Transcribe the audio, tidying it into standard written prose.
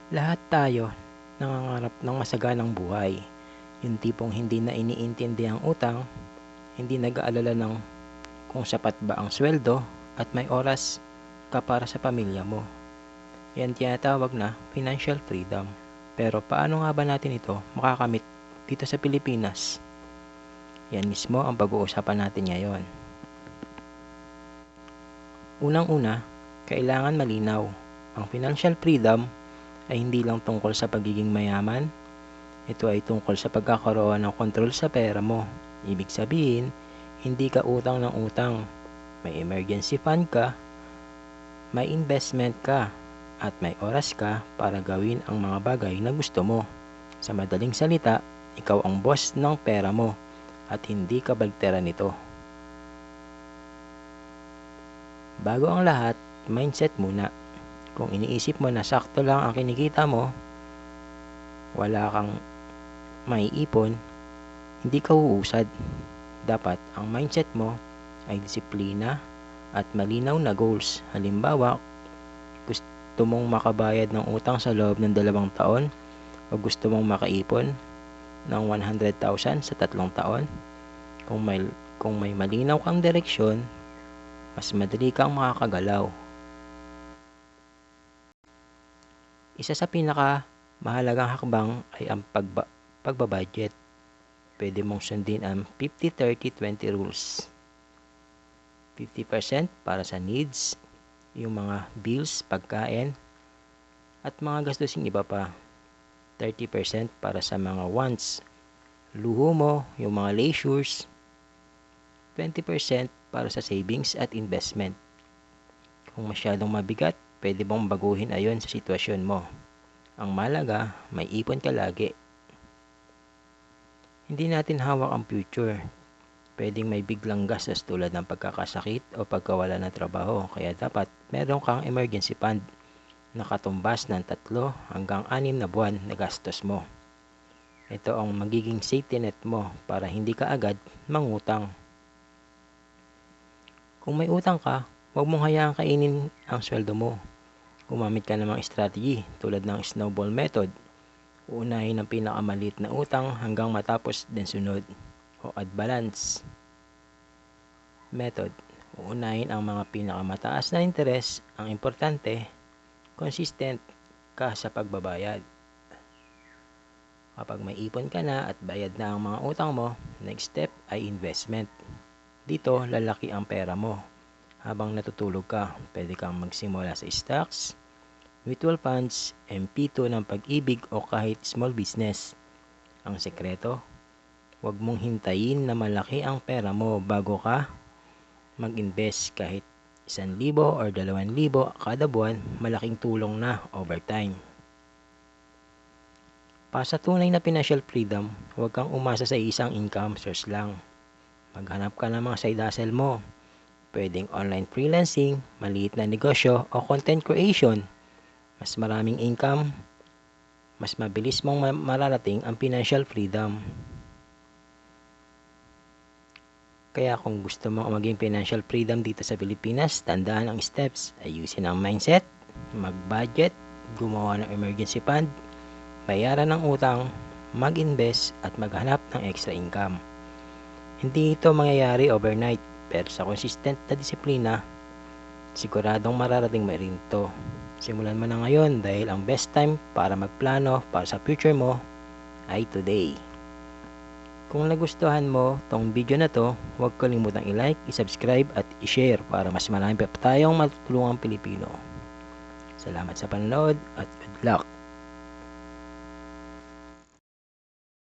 Lahat tayo nangangarap ng masaganang buhay, yung tipong hindi na iniintindi ang utang, hindi nag-aalala ng kung sapat ba ang sweldo at may oras ka para sa pamilya mo. Yan tinatawag na financial freedom. Pero paano nga ba natin ito makakamit dito sa Pilipinas? Yan mismo ang pag-uusapan natin ngayon. Unang-una, kailangan malinaw. Ang financial freedom ay hindi lang tungkol sa pagiging mayaman. Ito ay tungkol sa pagkakaroon ng kontrol sa pera mo. Ibig sabihin, hindi ka utang ng utang. May emergency fund ka, may investment ka, at may oras ka para gawin ang mga bagay na gusto mo. Sa madaling salita, ikaw ang boss ng pera mo at hindi ka baligtara nito. Bago ang lahat, mindset muna. Kung iniisip mo na sakto lang ang kinikita mo, wala kang maiipon, hindi ka uusad. Dapat ang mindset mo ay disiplina at malinaw na goals. Halimbawa, gusto mong makabayad ng utang sa loob ng 2 taon o gusto mong makaipon ng 100,000 sa 3 taon. Kung may malinaw kang direksyon, mas madali kang makakagalaw. Isa sa pinaka mahalagang hakbang ay ang pagbabudget. Pwede mong sundin ang 50-30-20 rules. 50% para sa needs, yung mga bills, pagkain, at mga gastusin iba pa. 30% para sa mga wants, luho mo, yung mga leisures. 20% para sa savings at investment. Kung masyadong mabigat, pwede mong baguhin ayon sa sitwasyon mo. Ang malaga, may ipon ka lagi. Hindi natin hawak ang future. Pwedeng may biglang gastos tulad ng pagkakasakit o pagkawala ng trabaho. Kaya dapat meron kang emergency fund na katumbas ng 3 hanggang 6 na buwan na gastos mo. Ito ang magiging safety net mo para hindi ka agad mangutang. Kung may utang ka, huwag mong hayaang kainin ang sweldo mo. Gumamit ka ng mga strategy tulad ng snowball method. Uunahin ang pinakamaliit na utang hanggang matapos din sunod. O add balance method. Uunahin ang mga pinakamataas na interes. Ang importante, consistent ka sa pagbabayad. Kapag may ipon ka na at bayad na ang mga utang mo, next step ay investment. Dito, lalaki ang pera mo. Habang natutulog ka, pwede kang magsimula sa stocks, mutual funds, MP2 ng pag-ibig o kahit small business. Ang sekreto, huwag mong hintayin na malaki ang pera mo bago ka mag-invest. Kahit 1,000 or 2,000 kada buwan, malaking tulong na over time. Para sa tunay na financial freedom, huwag kang umasa sa isang income source lang. Maghanap ka ng mga side hustle mo. Pwedeng online freelancing, maliit na negosyo o content creation. Mas maraming income, mas mabilis mong mararating ang financial freedom. Kaya kung gusto mo maging financial freedom dito sa Pilipinas, tandaan ang steps. Ayusin ang mindset, mag-budget, gumawa ng emergency fund, bayaran ng utang, mag-invest at maghanap ng extra income. Hindi ito mangyayari overnight, pero sa consistent na disiplina, siguradong mararating mo rin ito. Simulan mo na ngayon dahil ang best time para magplano para sa future mo ay today. Kung nagustuhan mo tong video na to, huwag kalimutang i-like, i-subscribe at i-share para mas marami pa tayong matutulungang Pilipino. Salamat sa panonood at good luck!